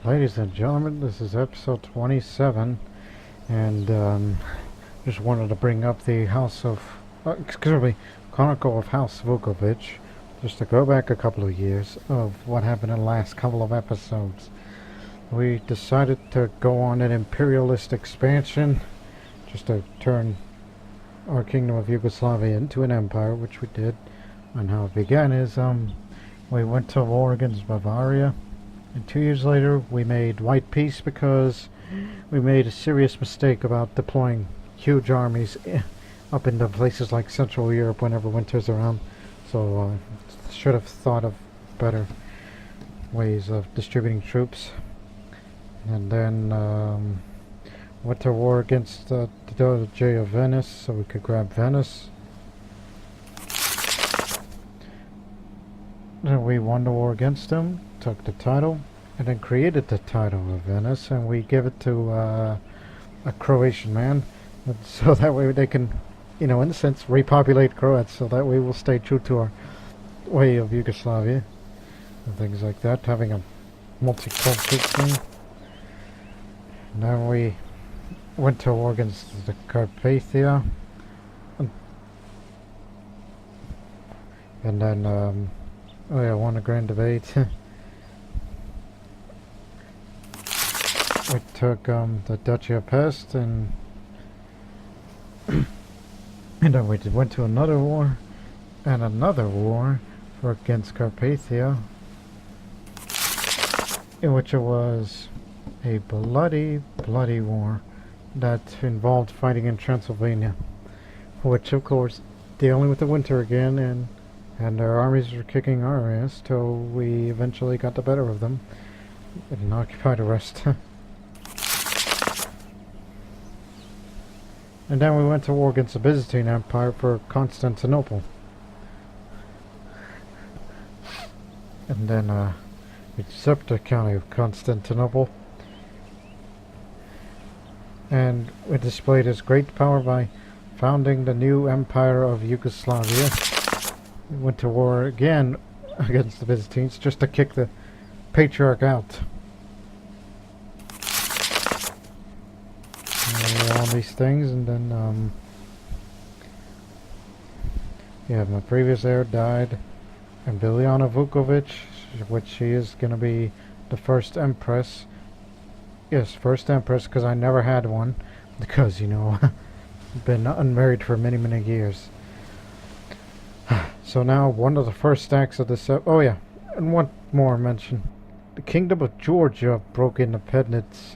Ladies and gentlemen, this is episode 27, and just wanted to bring up the Chronicle of House Vukovic, just to go back a couple of years of what happened in the last couple of episodes. We decided to go on an imperialist expansion, just to turn our Kingdom of Yugoslavia into an empire, which we did. And how it began is, we went to war against Bavaria. And 2 years later, we made white peace because we made a serious mistake about deploying huge armies up into places like Central Europe whenever winter's around. So, should have thought of better ways of distributing troops. And then, went to war against the Doge of Venice, so we could grab Venice. Then we won the war against them, took the title, and then created the title of Venice, and we give it to a Croatian man, so that way they can, in a sense, repopulate Croats, so that way we'll stay true to our way of Yugoslavia, and things like that, having a multicultural thing. And then we went to war against the Carpathia, and then, oh yeah, won a grand debate. We took the Duchy of Pest, and then we went to another war, and another war against Carpathia, in which it was a bloody war that involved fighting in Transylvania, which of course dealing with the winter again, and their armies were kicking our ass till we eventually got the better of them and occupied the rest. And then we went to war against the Byzantine Empire for Constantinople. And then we usurped the county of Constantinople. And we displayed his great power by founding the new Empire of Yugoslavia. We went to war again against the Byzantines just to kick the Patriarch out. All these things, and then yeah, my previous heir died, and Biljana Vukovic, which she is going to be the first Empress. Yes, first Empress, because I never had one, because, I've been unmarried for many years. So now, one of the first acts of this... oh yeah, and one more mention. The Kingdom of Georgia broke independence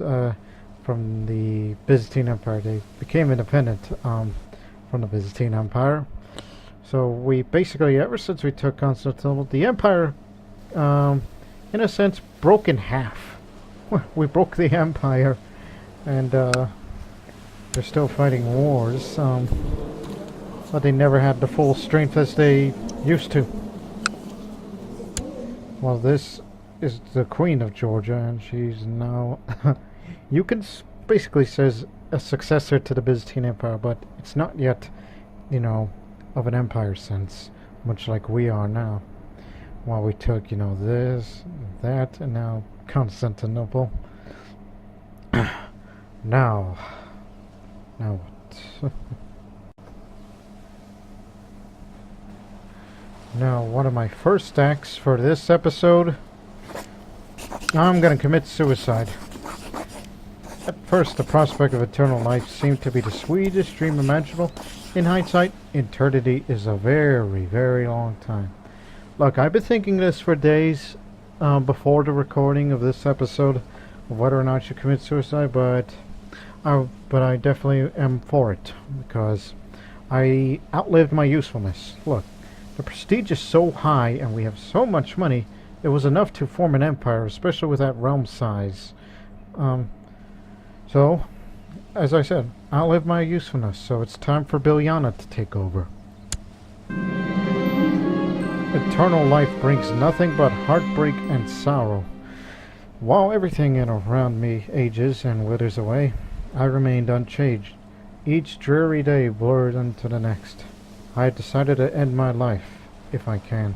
from the Byzantine Empire. They became independent from the Byzantine Empire. So we basically, ever since we took Constantinople, the empire, in a sense, broke in half. We broke the empire, and they're still fighting wars, but they never had the full strength as they used to. Well, this is the Queen of Georgia, and she's now... you can basically says a successor to the Byzantine Empire, but it's not yet, of an empire sense, much like we are now. While we took, this, that, and now Constantinople. Now what? Now, one of my first acts for this episode, I'm gonna commit suicide. At first, the prospect of eternal life seemed to be the sweetest dream imaginable. In hindsight, eternity is a very long time. Look, I've been thinking this for days before the recording of this episode, of whether or not I should commit suicide, but I definitely am for it, because I outlived my usefulness. Look, the prestige is so high, and we have so much money, it was enough to form an empire, especially with that realm size. So, as I said, outlived my usefulness, so it's time for Biljana to take over. Eternal life brings nothing but heartbreak and sorrow. While everything in around me ages and withers away, I remained unchanged. Each dreary day blurred into the next. I had decided to end my life, if I can.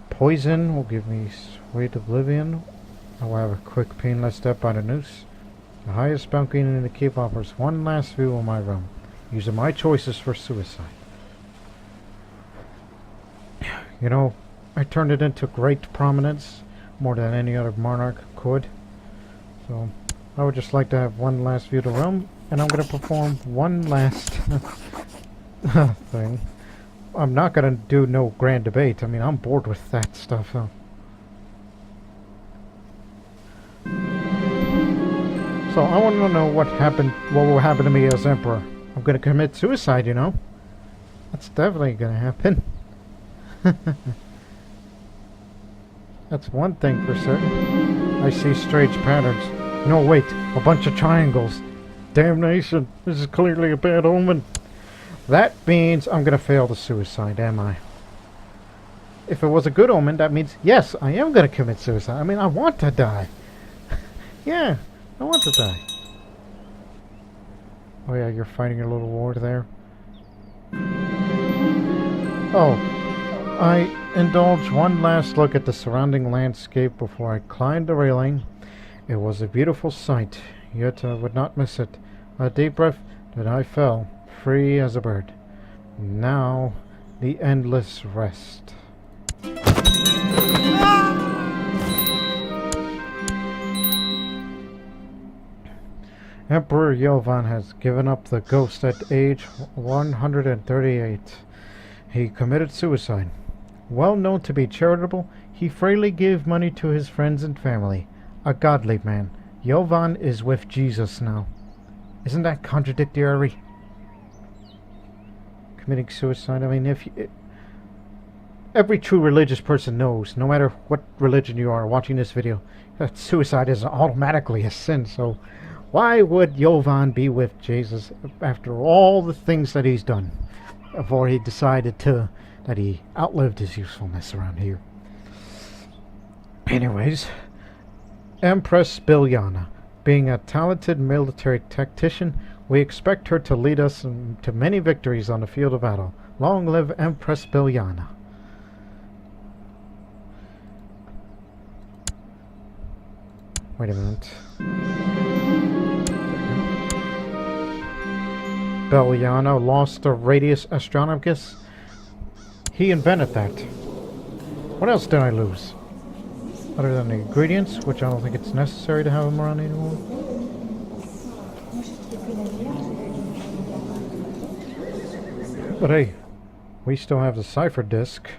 Poison will give me sweet oblivion. However, quick painless step by the noose. The highest balcony in the keep offers one last view of my room, using my choices for suicide. You know, I turned it into great prominence, more than any other monarch could. So, I would just like to have one last view of the room, and I'm going to perform one last thing. I'm not going to do no grand debate. I mean, I'm bored with that stuff. So. So I want to know what will happen to me as Emperor. I'm going to commit suicide, you know. That's definitely going to happen. That's one thing for certain. I see strange patterns. No, wait, a bunch of triangles. Damnation, this is clearly a bad omen. That means I'm going to fail the suicide, am I? If it was a good omen, that means, yes, I am going to commit suicide. I mean, I want to die. Yeah. I want to die. Oh yeah, you're fighting your little war there. Oh, I indulged one last look at the surrounding landscape before I climbed the railing. It was a beautiful sight, yet I would not miss it. A deep breath, then I fell, free as a bird. Now, the endless rest. Emperor Jovan has given up the ghost at age 138. He committed suicide. Well known to be charitable, he freely gave money to his friends and family. A godly man. Jovan is with Jesus now. Isn't that contradictory? Committing suicide, I mean, every true religious person knows, no matter what religion you are watching this video, that suicide is automatically a sin, so why would Jovan be with Jesus after all the things that he's done before he decided that he outlived his usefulness around here? Anyways, Empress Biljana, being a talented military tactician, we expect her to lead us to many victories on the field of battle. Long live Empress Biljana. Wait a minute. Biljana lost the radius astronomicus. He invented that. What else did I lose? Other than the ingredients, which I don't think it's necessary to have them around anymore. But hey, we still have the cipher disk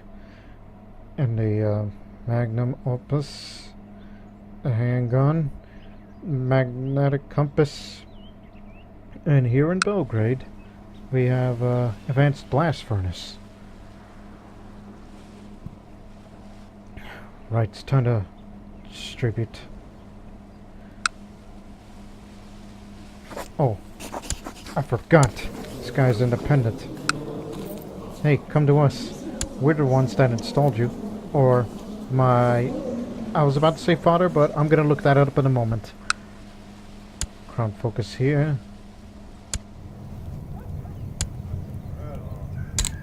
and the magnum opus, the handgun, magnetic compass. And here in Belgrade, we have advanced blast furnace. Right, it's time to distribute. Oh, I forgot. This guy's independent. Hey, come to us. We're the ones that installed you. Or I was about to say father, but I'm gonna look that up in a moment. Crown focus here.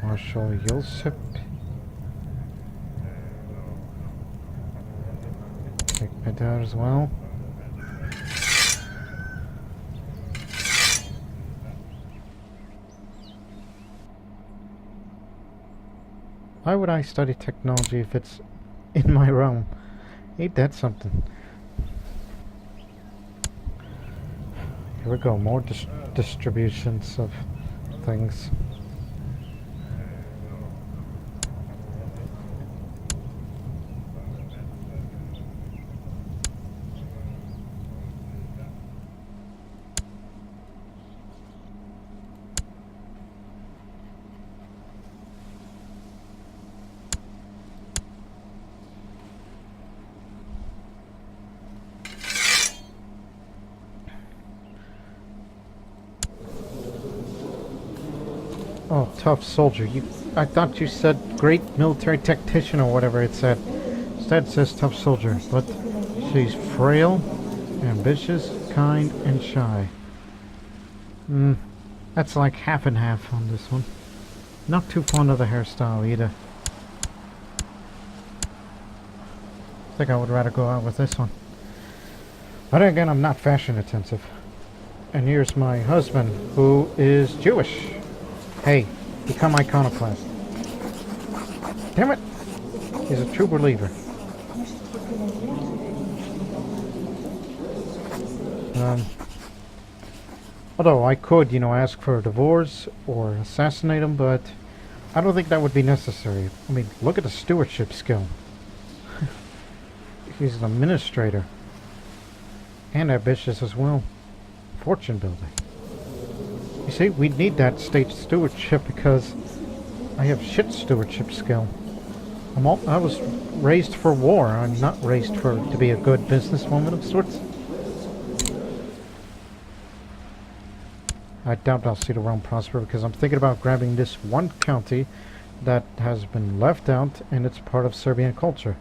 Marshal Yosip. Take me there as well. Why would I study technology if it's in my realm? Ain't that something? Here we go, more distributions of things. Oh, tough soldier. I thought you said great military tactician or whatever it said. Instead it says tough soldier, but she's frail, ambitious, kind, and shy. That's like half and half on this one. Not too fond of the hairstyle either. I think I would rather go out with this one. But again, I'm not fashion intensive. And here's my husband, who is Jewish. Hey, become iconoclast. Damn it! He's a true believer. Although I could, ask for a divorce or assassinate him, but I don't think that would be necessary. I mean, look at the stewardship skill. He's an administrator. And ambitious as well. Fortune building. You see, we need that state stewardship because I have shit stewardship skill. I was raised for war. I'm not raised to be a good businesswoman of sorts. I doubt I'll see the realm prosper because I'm thinking about grabbing this one county that has been left out and it's part of Serbian culture.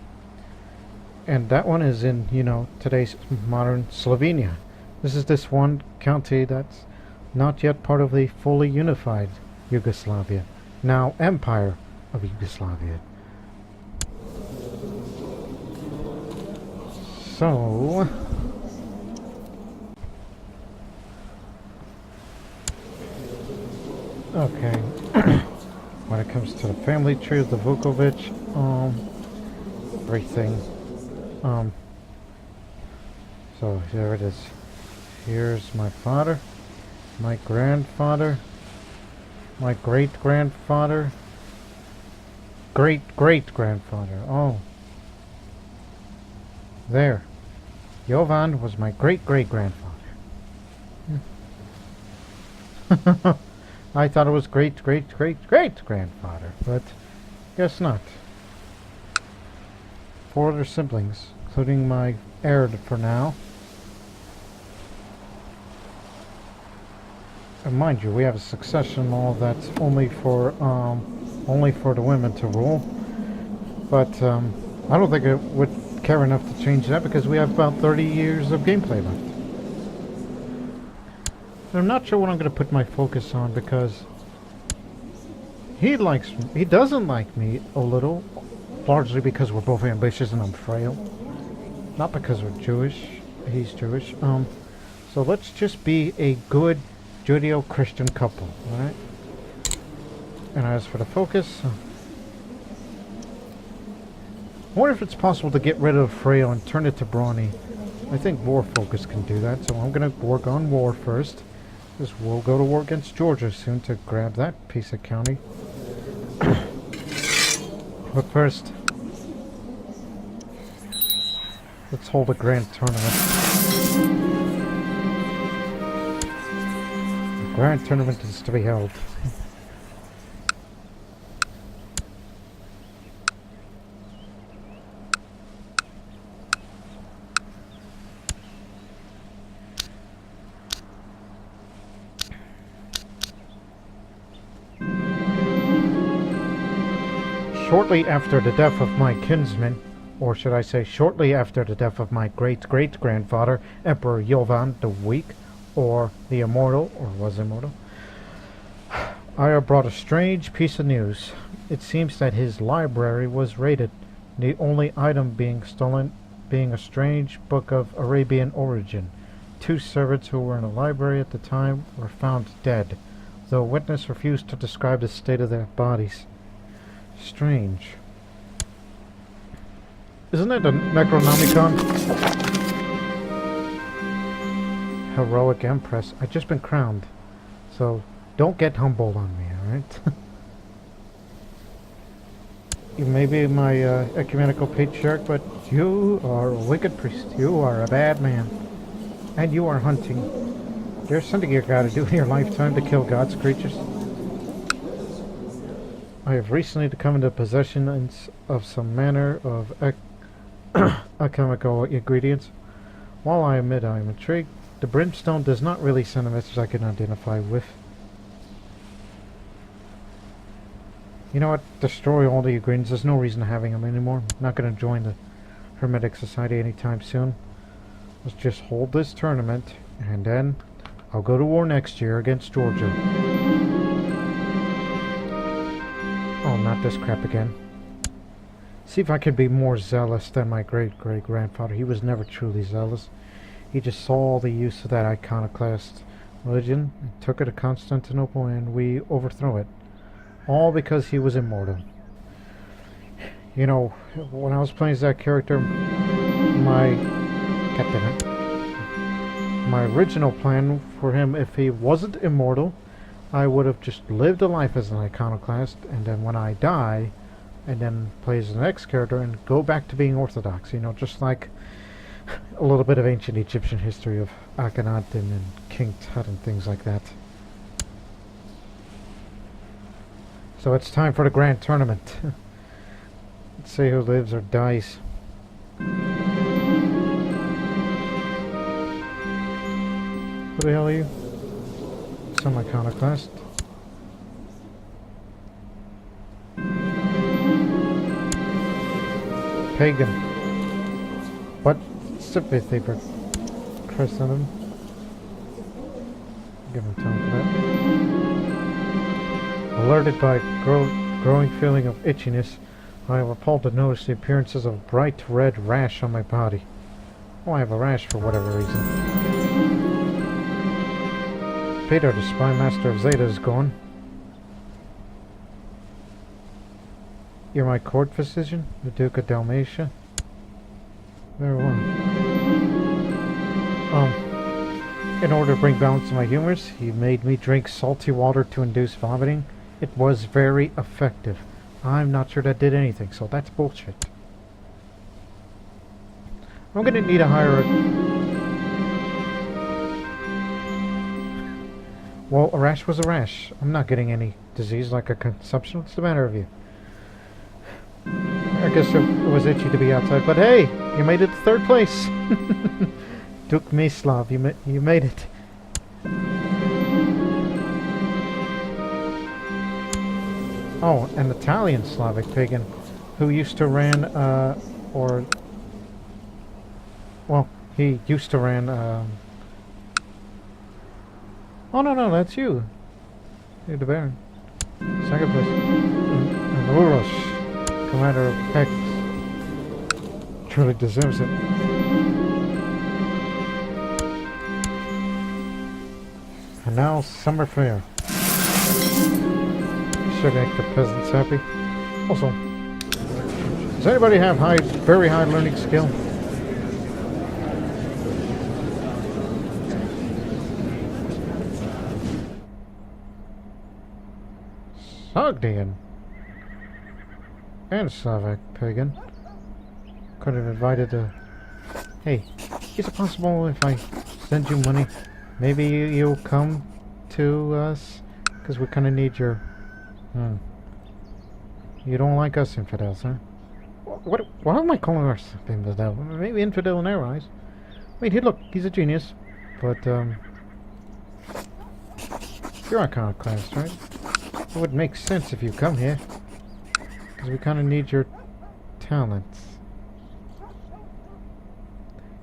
And that one is in, today's modern Slovenia. This is this one county that's not yet part of the fully unified Yugoslavia. Now Empire of Yugoslavia. So... okay. When it comes to the family tree of the Vukovic, everything. So here it is. Here's my father, my grandfather, my great-grandfather, great-great-grandfather. Oh. There. Jovan was my great-great-grandfather. I thought it was great-great-great-great-grandfather, but guess not. 4 other siblings, including my heir for now. And mind you, we have a succession law that's only for the women to rule. But I don't think it would care enough to change that because we have about 30 years of gameplay left. I'm not sure what I'm going to put my focus on because he doesn't like me a little, largely because we're both ambitious and I'm frail. Not because we're Jewish. He's Jewish. So let's just be a good Judeo-Christian couple, alright? And as for the focus, I wonder if it's possible to get rid of frail and turn it to brawny. I think war focus can do that, so I'm going to work on war first. Because we'll go to war against Georgia soon to grab that piece of county. But first, let's hold a grand tournament. The grand tournament is to be held. Shortly after the death of my kinsman, or should I say shortly after the death of my great-great-grandfather, Emperor Jovan the Weak, or the Immortal, or was immortal, I brought a strange piece of news. It seems that his library was raided, the only item being stolen being a strange book of Arabian origin. 2 servants who were in the library at the time were found dead, though a witness refused to describe the state of their bodies. Strange. Isn't it a Necronomicon? Heroic Empress. I've just been crowned. So, don't get humbled on me, alright? You may be my ecumenical patriarch, but you are a wicked priest. You are a bad man. And you are hunting. There's something you gotta do in your lifetime to kill God's creatures. I have recently come into possession of some manner of alchemical ingredients. While I admit I am intrigued, the brimstone does not really send a message I can identify with. You know what? Destroy all the ingredients. There's no reason to having them anymore. I'm not going to join the Hermetic Society anytime soon. Let's just hold this tournament, and then I'll go to war next year against Georgia. Oh, not this crap again. See if I can be more zealous than my great-great-grandfather. He was never truly zealous. He just saw the use of that iconoclast religion and took it to Constantinople, and we overthrew it. All because he was immortal. You know, when I was playing as that character, my original plan for him, if he wasn't immortal, I would have just lived a life as an iconoclast, and then when I die, and then play as the next character and go back to being orthodox. You know, just like a little bit of ancient Egyptian history of Akhenaten and King Tut and things like that. So it's time for the grand tournament. Let's see who lives or dies. Who the hell are you? Some iconoclast. Pagan. What? Sympathy for Christendom. Give him time for that. Alerted by growing feeling of itchiness, I am appalled to notice the appearances of a bright red rash on my body. Oh, I have a rash for whatever reason. Peter, the spy master of Zeta, is gone. You're my court physician, the Duke of Dalmatia? Very well. In order to bring balance to my humors, he made me drink salty water to induce vomiting. It was very effective. I'm not sure that did anything, so that's bullshit. I'm gonna need to hire a... Well, a rash was a rash. I'm not getting any disease like a consumption. What's the matter with you? I guess it was itchy to be outside, but hey, you made it to third place. Duke Mislav, you made it. Oh, an Italian Slavic pagan who used to ran, he used to ran, oh no, that's you. You're the Baron. Second place. And Uros, commander of Hex. Truly deserves it. And now, summer fair. Should make the peasants happy. Also, does anybody have very high learning skill? Sogdian and Slavic pagan could have invited a... Hey, is it possible if I send you money, maybe you'll come to us? Because we kind of need your... You don't like us infidels, huh? Why am I calling us infidel? Maybe infidel in their eyes. Wait, look, he's a genius. But, you're iconoclast, right? It would make sense if you come here. Because we kind of need your talents.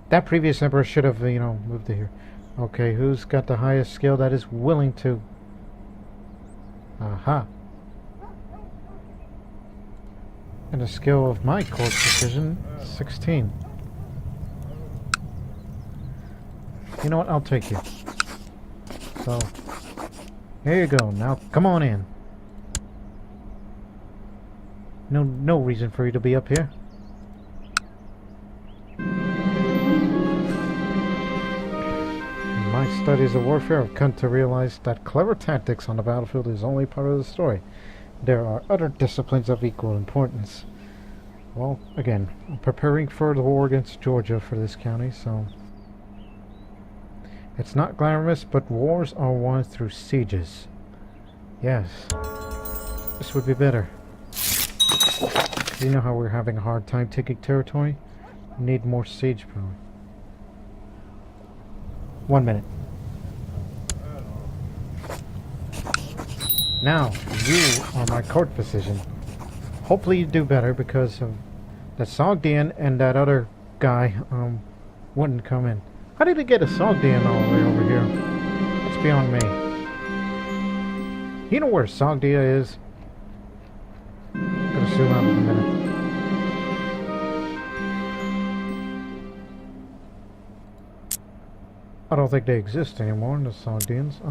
That previous emperor should have, moved to here. Okay, who's got the highest skill that is willing to... Aha. And the skill of my court precision, 16. You know what? I'll take you. So, here you go. Now, come on in. No reason for you to be up here. In my studies of warfare, I've come to realize that clever tactics on the battlefield is only part of the story. There are other disciplines of equal importance. Well, again, I'm preparing for the war against Georgia for this county, so... It's not glamorous, but wars are won through sieges. Yes. This would be better. You know how we're having a hard time taking territory? We need more siege power. 1 minute. Now, you are my court physician. Hopefully you do better because of that Sogdian and that other guy wouldn't come in. How did he get a Sogdian all the way over here? That's beyond me. You know where Sogdia is? I'm gonna zoom out in a minute. I don't think they exist anymore, the Sogdians.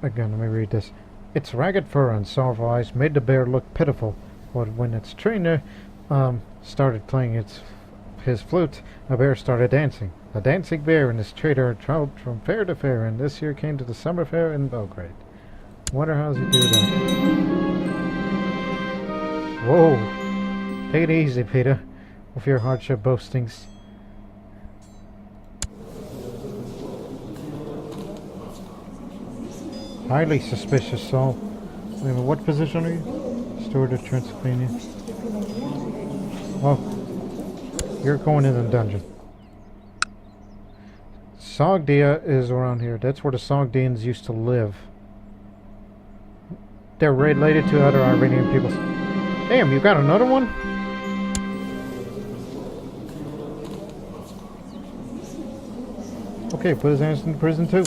Again, let me read this. Its ragged fur and sorrowful eyes made the bear look pitiful, but when its trainer started playing his flute, the bear started dancing. The dancing bear and his trainer traveled from fair to fair, and this year came to the summer fair in Belgrade. Wonder how he do that. Whoa! Take it easy, Peter, with your hardship boastings. Highly suspicious, Saul. Wait a minute, what position are you? Steward of Transylvania. Well, you're going in the dungeon. Sogdia is around here. That's where the Sogdians used to live. They're related to other Iranian peoples. Damn, you got another one? Okay, put his ass in prison too.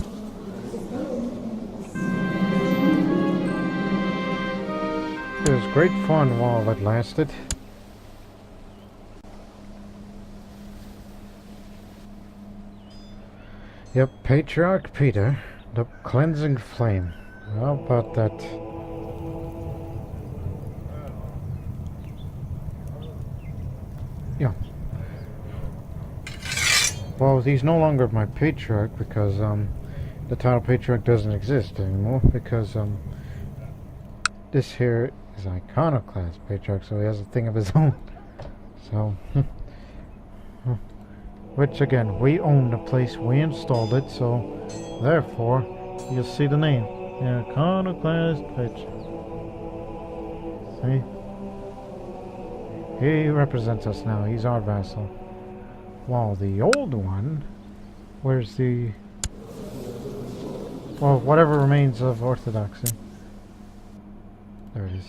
It was great fun while it lasted. Yep, Patriarch Peter, the cleansing flame. How about that? Yeah. Well, he's no longer my patriarch because the title patriarch doesn't exist anymore because this here is iconoclast patriarch, so he has a thing of his own. So, which again, we own the place, we installed it, so therefore you'll see the name, iconoclast patriarch. See, he represents us now. He's our vassal. While the old one, where's the, well, whatever remains of orthodoxy. There it is.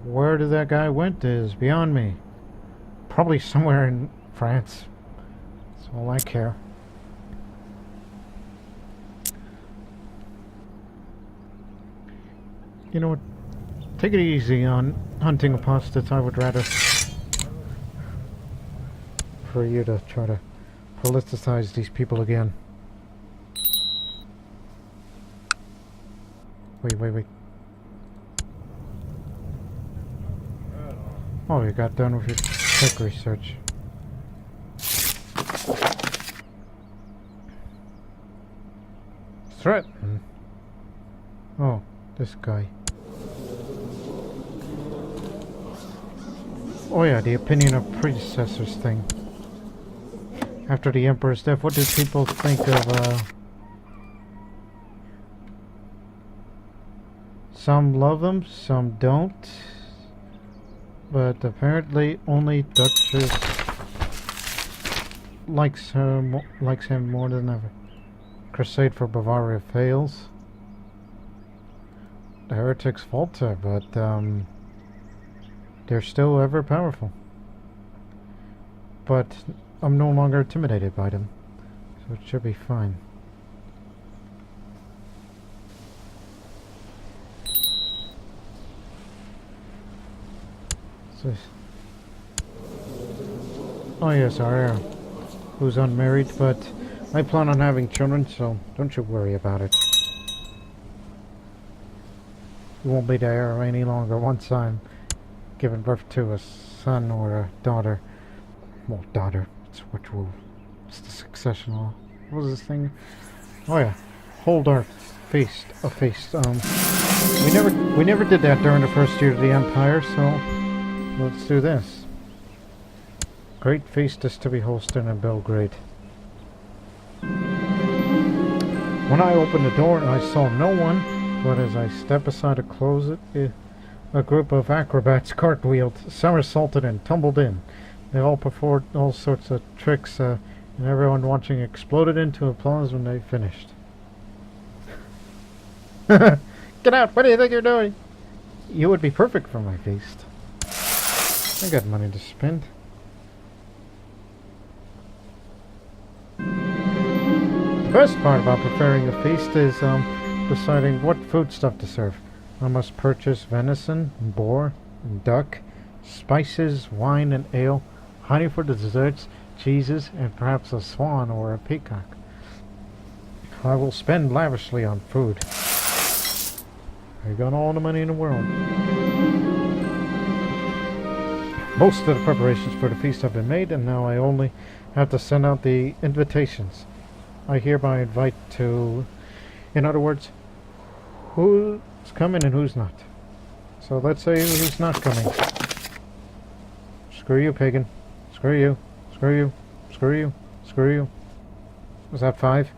Where did that guy went is beyond me. Probably somewhere in France. That's all I care. You know what? Take it easy on hunting apostates. I would rather for you to try to politicize these people again. Wait. Oh, you got done with your tech research. Threaten? Oh, this guy. Oh yeah, the opinion of predecessors thing. After the Emperor's death, what did people think of, some love him, some don't. But apparently only Duchess likes him more than ever. Crusade for Bavaria fails. The heretics falter, but they're still ever powerful. But I'm no longer intimidated by them, so it should be fine. Oh yes, our heir, who's unmarried, but I plan on having children, so don't you worry about it. You won't be the heir any longer once I'm given birth to a son or a daughter. Well, daughter, it's the succession law. What was this thing? Oh yeah, hold our feast, a feast. We never did that during the first year of the Empire, so let's do this. Great feast is to be hosted in Belgrade. When I opened the door, I saw no one, but as I stepped aside to close it, a group of acrobats cartwheeled, somersaulted, and tumbled in. They all performed all sorts of tricks, and everyone watching exploded into applause when they finished. Get out! What do you think you're doing? You would be perfect for my feast. I got money to spend. The best part about preparing a feast is deciding what foodstuff to serve. I must purchase venison, boar, and duck, spices, wine, and ale, honey for the desserts, cheeses, and perhaps a swan or a peacock. I will spend lavishly on food. I got all the money in the world. Most of the preparations for the feast have been made, and now I only have to send out the invitations. I hereby invite to, in other words, who's coming and who's not. So let's say who's not coming. Screw you, pagan. Screw you. Screw you. Screw you. Screw you. Was that 5?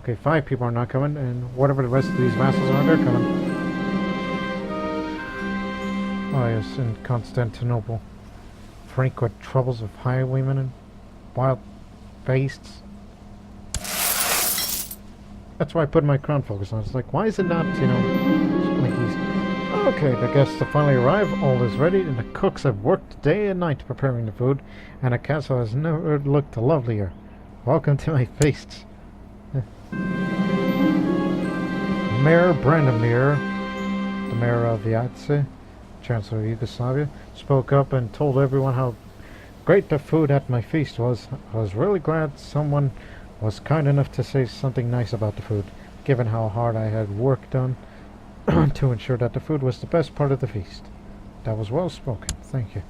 Okay, 5 people are not coming, and whatever the rest of these vassals are, they're coming. Oh yes, in Constantinople. Frequent troubles of highwaymen and wild beasts. That's why I put my crown focus on. It's like, why is it not, you know, like he's... Okay, the guests have finally arrived. All is ready, and the cooks have worked day and night preparing the food, and the castle has never looked lovelier. Welcome to my feasts. Mayor Branimir, the mayor of Yace, Chancellor of Yugoslavia, spoke up and told everyone how great the food at my feast was. I was really glad someone was kind enough to say something nice about the food, given how hard I had work done to ensure that the food was the best part of the feast. That was well spoken. Thank you.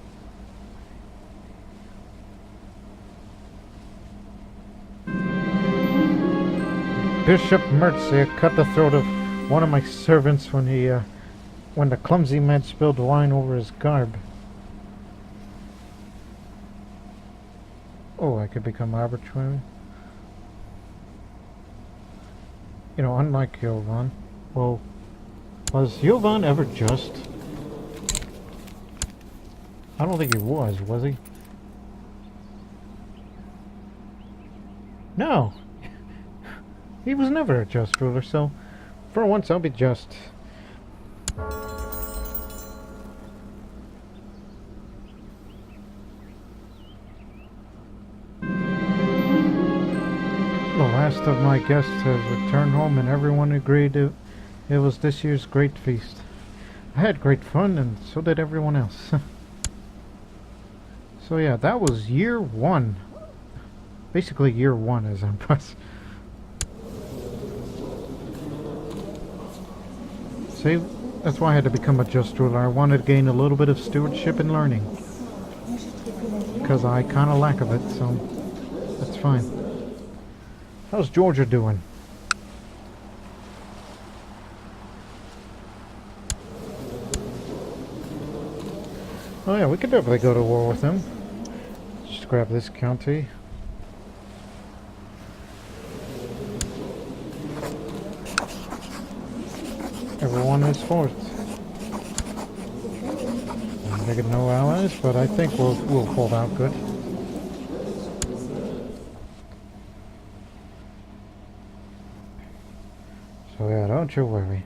Bishop Mercia cut the throat of one of my servants when the clumsy man spilled wine over his garb. Oh, I could become arbitrary. You know, unlike Jovan. Well, was Jovan ever just? I don't think he was he? No. He was never a just ruler, so for once I'll be just. The last of my guests has returned home, and everyone agreed it was this year's great feast. I had great fun, and so did everyone else. So yeah, that was year 1. Basically year 1 as Empress. See, that's why I had to become a just ruler. I wanted to gain a little bit of stewardship and learning. Because I kind of lack of it, so that's fine. How's Georgia doing? Oh yeah, we could definitely go to war with them. Just grab this county. Everyone is forced. They get no allies, but I think we'll hold out good. So yeah, don't you worry.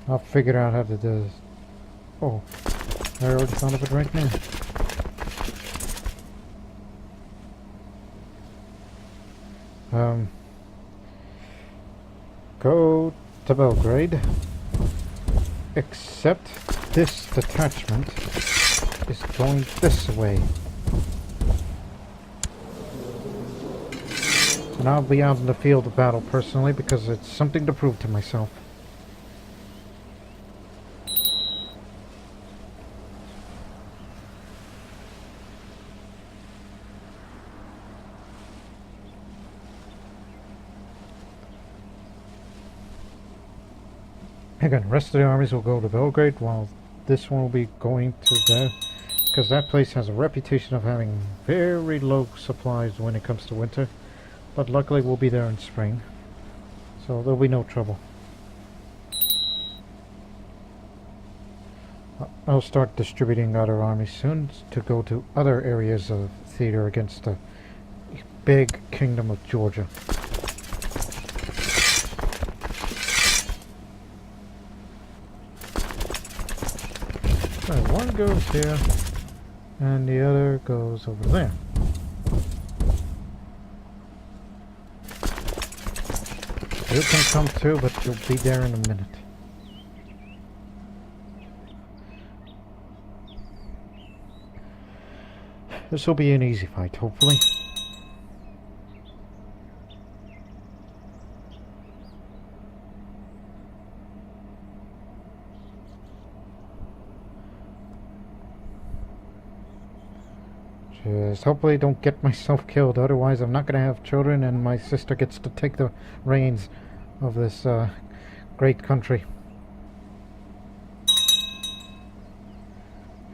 I'll figure out how to do this. Oh, I already thought of it right now. Go to Belgrade, except this detachment is going this way. And I'll be out in the field of battle personally because it's something to prove to myself. Again, the rest of the armies will go to Belgrade, while this one will be going to there, because that place has a reputation of having very low supplies when it comes to winter. But luckily we'll be there in spring, so there'll be no trouble. I'll start distributing other armies soon to go to other areas of theater against the big kingdom of Georgia. One goes here, and the other goes over there. You can come too, but you'll be there in a minute. This will be an easy fight, hopefully. Just hopefully don't get myself killed, otherwise I'm not going to have children and my sister gets to take the reins of this great country.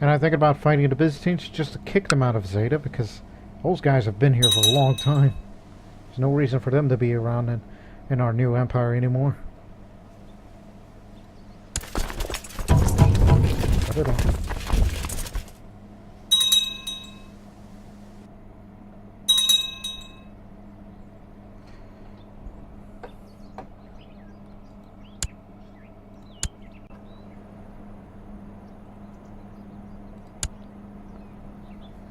And I think about fighting the Byzantines just to kick them out of Zeta, because those guys have been here for a long time. There's no reason for them to be around in our new empire anymore. I don't know.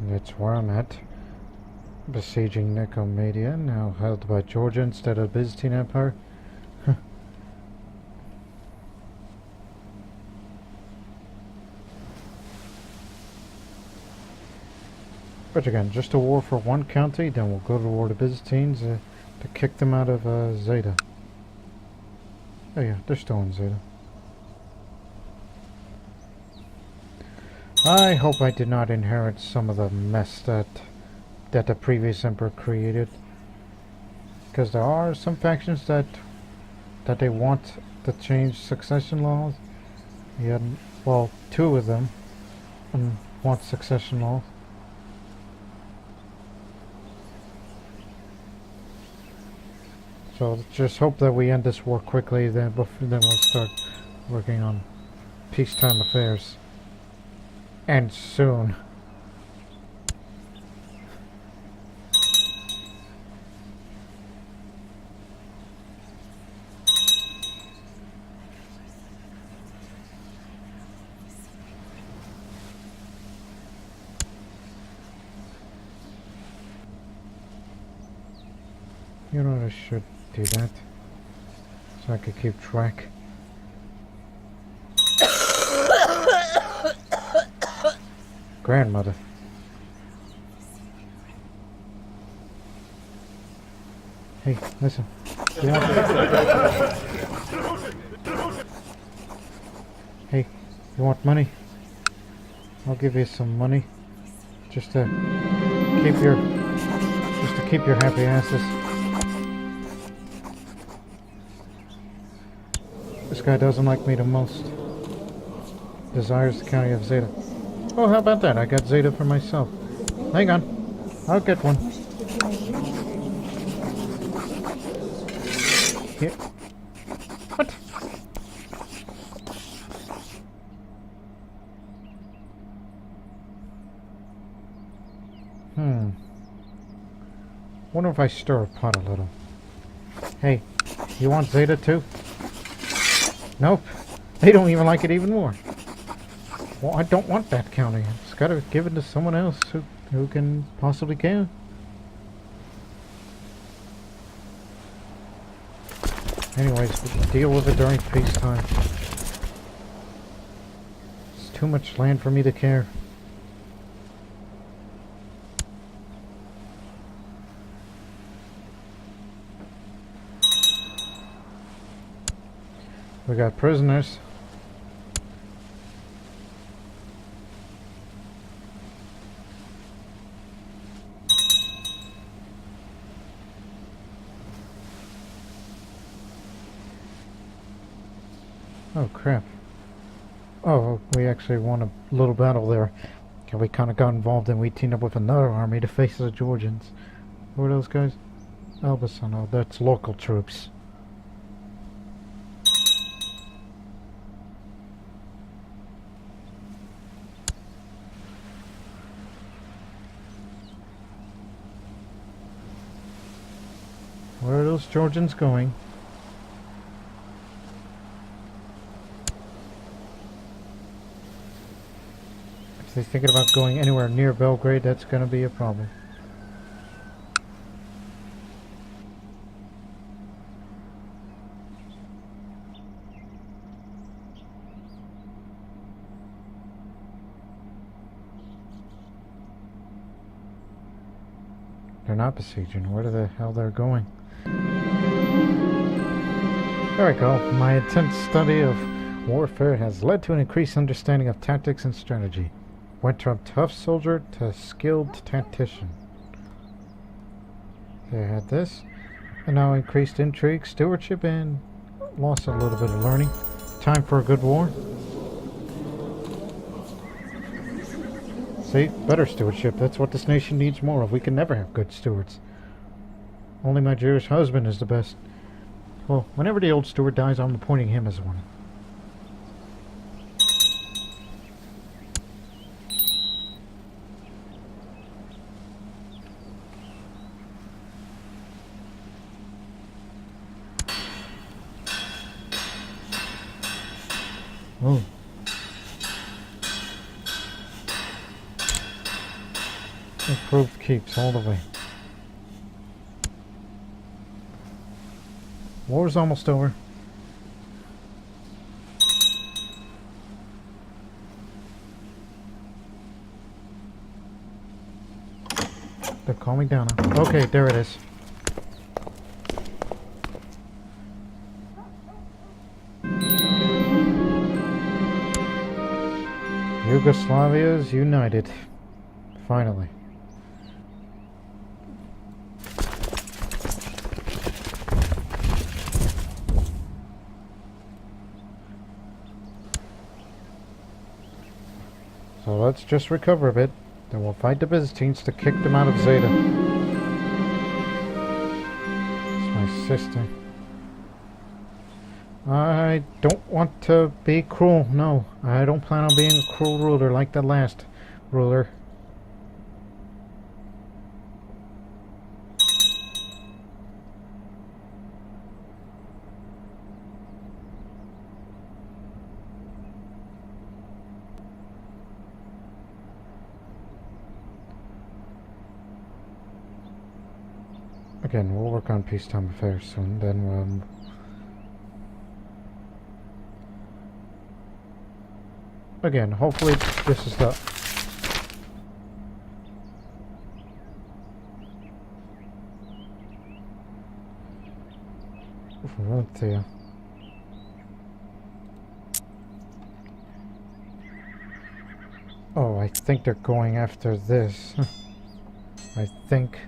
That's where I'm at. Besieging Nicomedia, now held by Georgia instead of Byzantine Empire. But again, just a war for one county, then we'll go to war to Byzantines to kick them out of Zeta. Oh yeah, they're still in Zeta. I hope I did not inherit some of the mess that the previous emperor created, because there are some factions that they want to change succession laws. Yeah, well, two of them want succession laws. So just hope that we end this war quickly, then we'll start working on peacetime affairs. And soon. You know, I should do that so I could keep track. Grandmother. Hey, listen. Hey, you want money? I'll give you some money. Just to keep your happy asses. This guy doesn't like me the most. Desires the county of Zeta. Oh, how about that? I got Zeta for myself. Hang on. I'll get one. Here. What? Wonder if I stir a pot a little. Hey, you want Zeta too? Nope. They don't even like it even more. Well, I don't want that county. It's got to give it to someone else who can possibly can. Anyways, we'll deal with it during peacetime. It's too much land for me to care. We got prisoners. Oh crap. Oh, we actually won a little battle there. Okay, we kind of got involved and we teamed up with another army to face the Georgians. Who are those guys? Elbasan. Oh, that's local troops. Where are those Georgians going? If they're thinking about going anywhere near Belgrade, that's going to be a problem. They're not besieging. Where the hell they're going? There we go. My intense study of warfare has led to an increased understanding of tactics and strategy. Went from tough soldier to skilled tactician. They had this. And now increased intrigue, stewardship, and lost a little bit of learning. Time for a good war. See? Better stewardship. That's what this nation needs more of. We can never have good stewards. Only my Jewish husband is the best. Well, whenever the old steward dies, I'm appointing him as one. Oh. Improved keeps all the way. War's almost over. They're calming down. Okay, there it is. Yugoslavia is united. Finally. So let's just recover a bit. Then we'll fight the Byzantines to kick them out of Zeta. It's my sister. I don't want to be cruel. No, I don't plan on being a cruel ruler like the last ruler. Again, we'll work on peacetime affairs soon, then again, hopefully this is the... Right there. Oh, I think they're going after this. I think...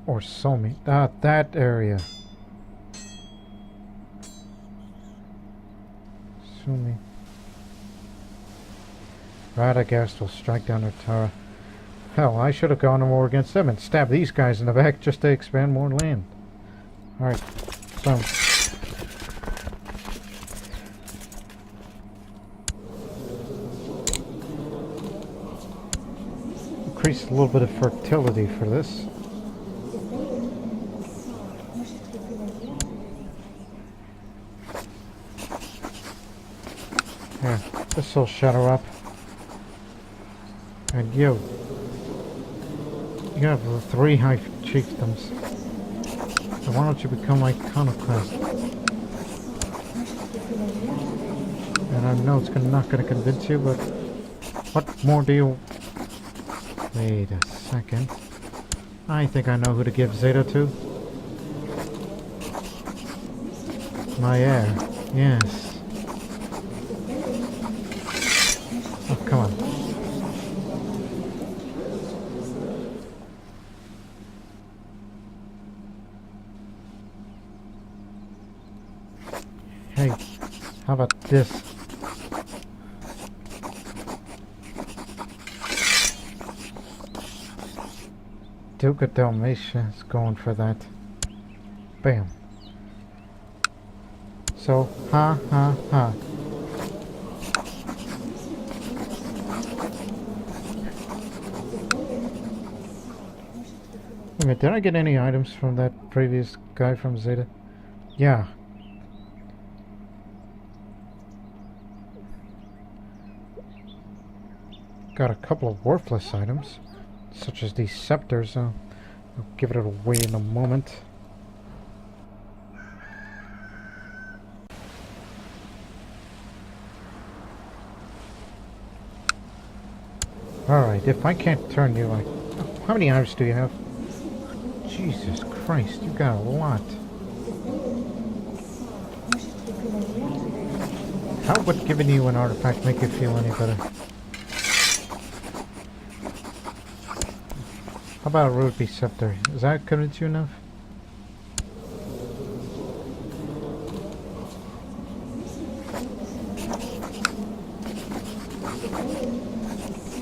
Or Somi. Ah, that area. Sumi. Radagast will strike down their Tara. Hell, I should have gone to war against them and stabbed these guys in the back just to expand more land. Alright, so... increase a little bit of fertility for this. Yeah, this will shut her up. And you have 3 high chiefdoms. So why don't you become iconoclast? And I know it's not going to convince you, but what more do you... Wait a second. I think I know who to give Zeta to. My heir. Yes. Oh, come on. Hey, how about this? Duke of Dalmatia is going for that. Bam. So, ha. Wait a minute, did I get any items from that previous guy from Zeta? Yeah. Got a couple of worthless items, such as these scepters. I'll give it away in a moment. Alright, if I can't turn you, How many arms do you have? Jesus Christ, you got a lot. How would giving you an artifact make you feel any better? How about a ruby scepter? Is that good to you enough?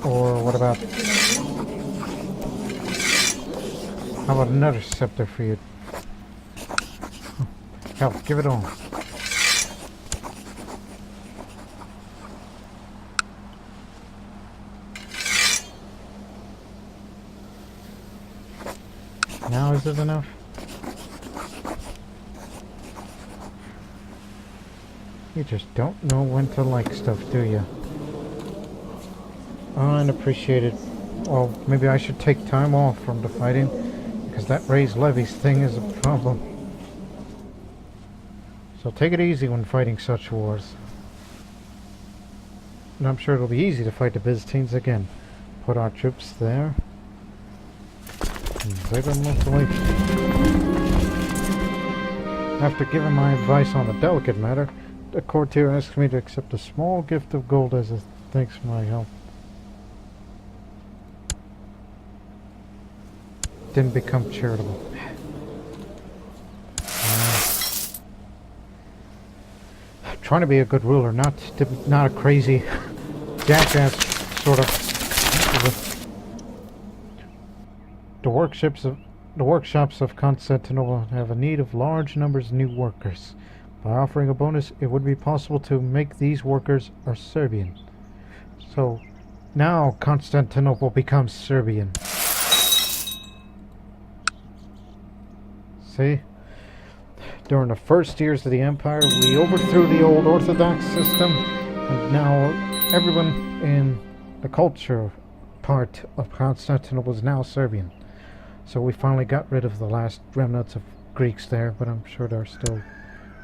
Or what about... How about another scepter for you? Hell, give it on. Now is it enough? You just don't know when to like stuff, do you? Unappreciated. Well, maybe I should take time off from the fighting, because that raised levies thing is a problem. So take it easy when fighting such wars. And I'm sure it'll be easy to fight the Byzantines again. Put our troops there. They don't move away. After giving my advice on a delicate matter, the courtier asked me to accept a small gift of gold as a thanks for my help. Didn't become charitable. Trying to be a good ruler, not a crazy jackass sort of. The workshops of Constantinople have a need of large numbers of new workers. By offering a bonus, it would be possible to make these workers are Serbian. So now Constantinople becomes Serbian. See? During the first years of the Empire, we overthrew the old Orthodox system, and now everyone in the culture part of Constantinople is now Serbian. So we finally got rid of the last remnants of Greeks there, but I'm sure there are still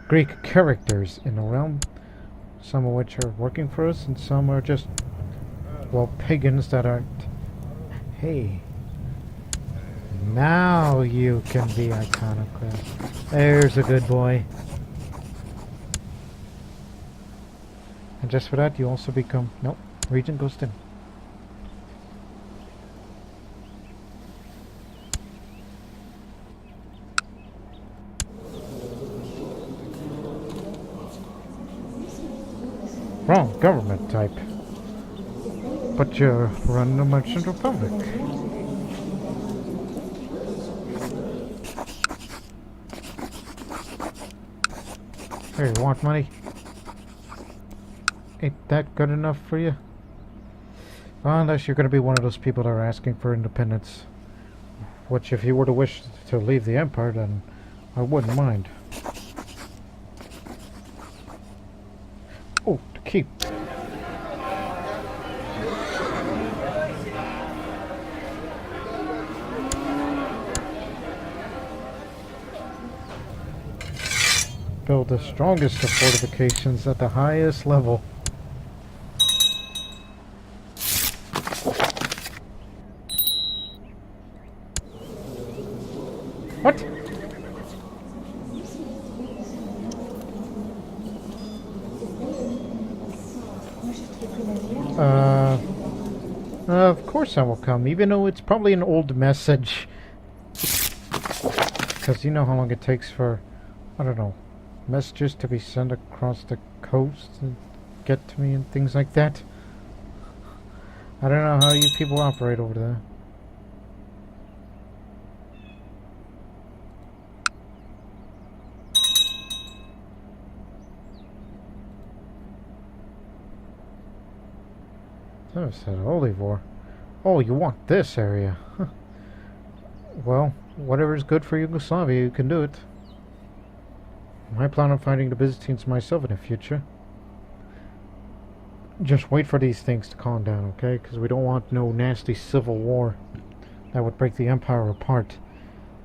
Greek characters in the realm, some of which are working for us, and some are just, well, pagans that aren't. Hey. Now you can be iconoclast. There's a good boy. And just for that, you also become... Nope, region goes dim. Wrong government type. But you're running a merchant republic. Here, you want money? Ain't that good enough for you? Well, unless you're going to be one of those people that are asking for independence. Which, if you were to wish to leave the Empire, then I wouldn't mind. Oh, to keep. Build the strongest of fortifications at the highest level. What? Of course I will come, even though it's probably an old message. Because you know how long it takes for, I don't know, messages to be sent across the coast and get to me and things like that. I don't know how you people operate over there. That was that holy war. Oh, you want this area? Huh. Well, whatever's good for Yugoslavia, you can do it. I plan on fighting the Byzantines myself in the future. Just wait for these things to calm down, okay? Because we don't want no nasty civil war that would break the Empire apart.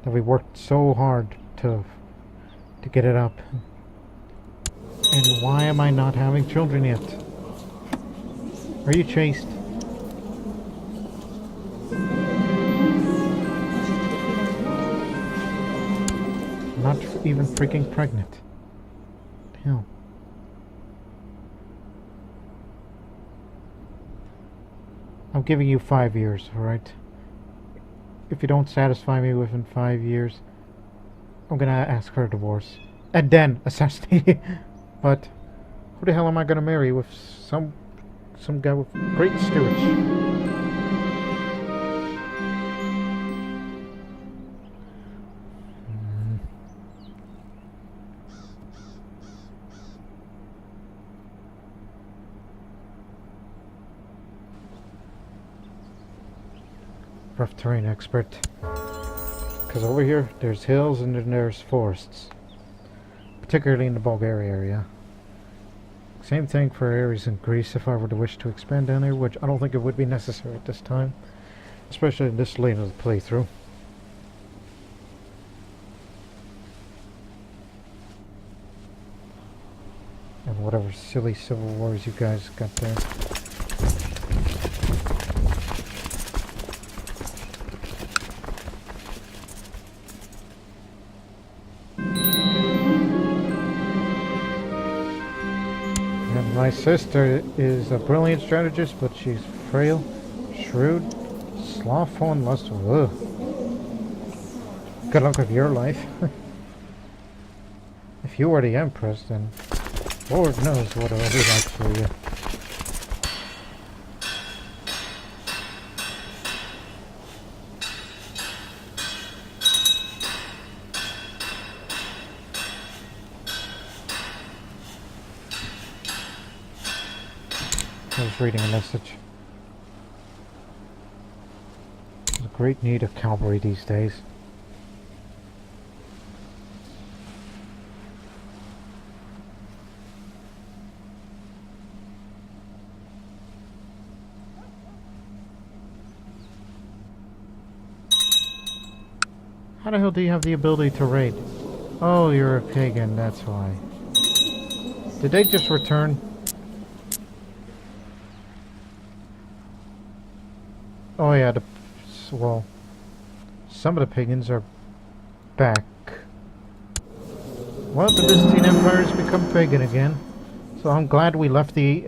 That we worked so hard to get it up. And why am I not having children yet? Are you chaste? even freaking pregnant. Hell. I'm giving you 5 years, alright? If you don't satisfy me within 5 years, I'm gonna ask for a divorce. And then assassinate. But who the hell am I gonna marry with some guy with great stewardship? Rough terrain expert. Because over here, there's hills and then there's forests. Particularly in the Bulgaria area. Same thing for areas in Greece if I were to wish to expand down there, which I don't think it would be necessary at this time. Especially in this lane of the playthrough. And whatever silly civil wars you guys got there. My sister is a brilliant strategist, but she's frail, shrewd, slothful, and lustful. Ugh. Good luck with your life. If you were the Empress, then Lord knows what it would be like for you. I was reading a message. There's a great need of cavalry these days. How the hell do you have the ability to raid? Oh, you're a pagan, that's why. Did they just return? Oh yeah, well, some of the pagans are back. Well, the Byzantine Empire has become pagan again, so I'm glad we left the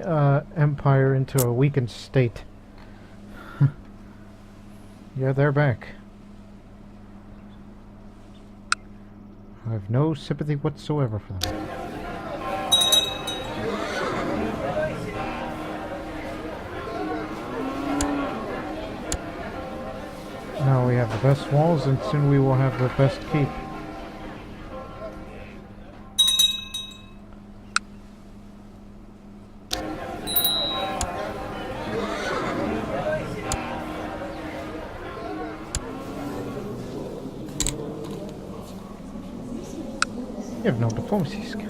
empire into a weakened state. Yeah, they're back. I have no sympathy whatsoever for them. Now we have the best walls, and soon we will have the best keep. You have no diplomacy skill.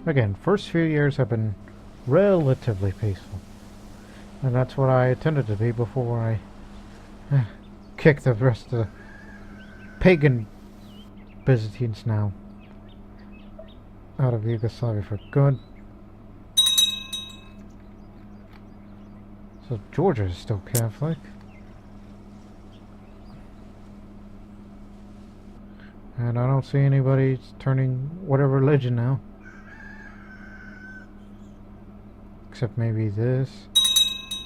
Again, first few years have been relatively peaceful. And that's what I intended to be before I kick the rest of the pagan Byzantines now out of Yugoslavia for good. So Georgia is still Catholic. And I don't see anybody turning whatever religion now. Except maybe this.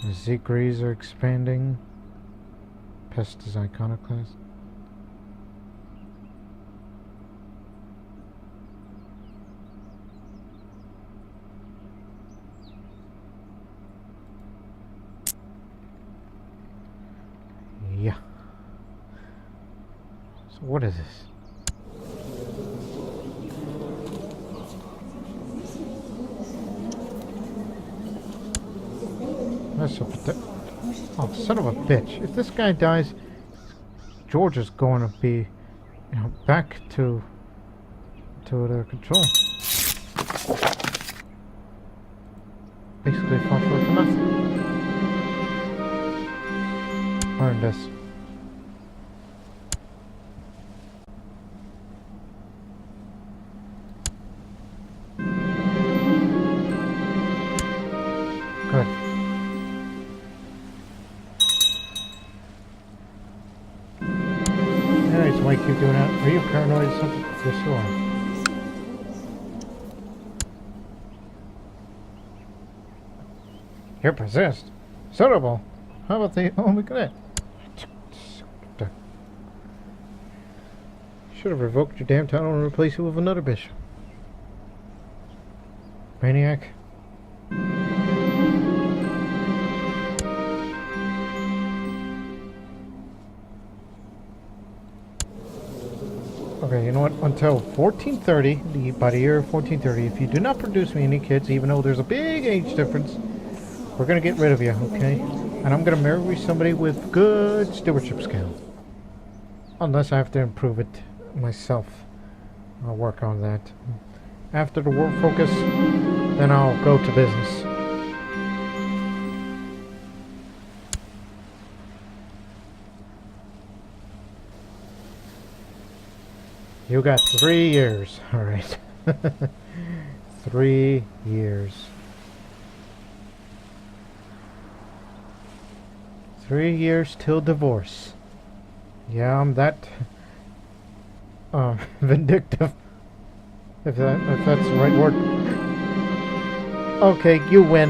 The Zikris are expanding. Pest is iconoclast. Yeah. So what is this? Oh, son of a bitch. If this guy dies, Georgia's going to be, back to their control. Basically fought for nothing. Learn this. Good. Are you paranoid or something? Yes, you are. You're possessed. Suitable. How about the... Oh, look at that. Should have revoked your damn title and replaced you with another bishop. Maniac. Okay, you know what? Until 1430, by the year 1430, if you do not produce me any kids, even though there's a big age difference, we're going to get rid of you, okay? And I'm going to marry somebody with good stewardship skill. Unless I have to improve it myself. I'll work on that. After the war focus, then I'll go to business. You got 3 years. Alright. 3 years. 3 years till divorce. Yeah, I'm that vindictive. If that's the right word. Okay, you win.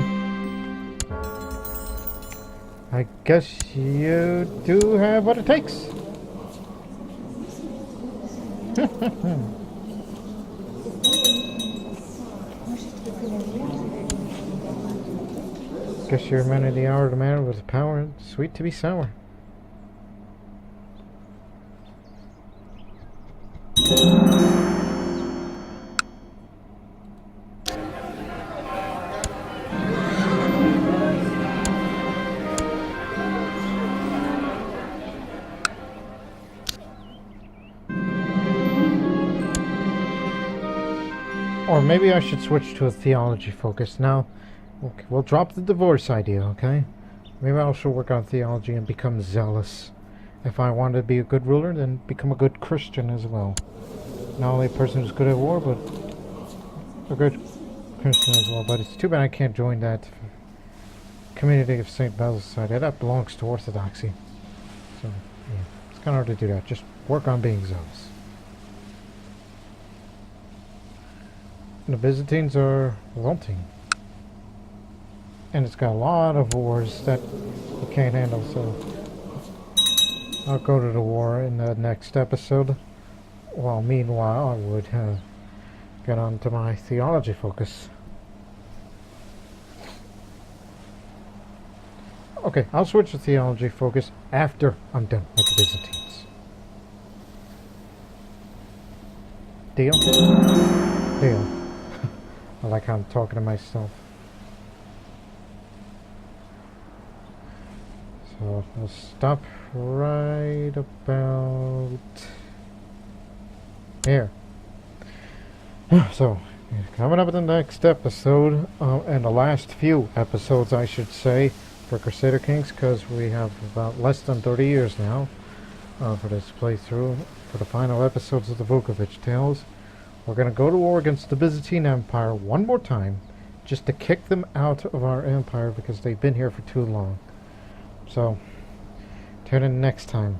I guess you do have what it takes. Guess you're a man of the hour, the man with the power, sweet to be sour. Or maybe I should switch to a theology focus now. Okay, we'll drop the divorce idea, okay? Maybe I should work on theology and become zealous. If I want to be a good ruler, then become a good Christian as well. Not only a person who's good at war, but a good Christian as well. But it's too bad I can't join that community of St. Basil's Society. That belongs to Orthodoxy. So, yeah, it's kind of hard to do that. Just work on being zealous. The Byzantines are revolting. And it's got a lot of wars that you can't handle, so I'll go to the war in the next episode. Well, meanwhile, I would get on to my theology focus. Okay, I'll switch to theology focus after I'm done with the Byzantines. Deal? Deal. I like how I'm talking to myself. So I'll stop right about here. So, coming up in the next episode, and the last few episodes, I should say, for Crusader Kings, because we have about less than 30 years now for this playthrough, for the final episodes of the Vukovic Tales. We're going to go to war against the Byzantine Empire one more time, just to kick them out of our empire because they've been here for too long. So, tune in next time.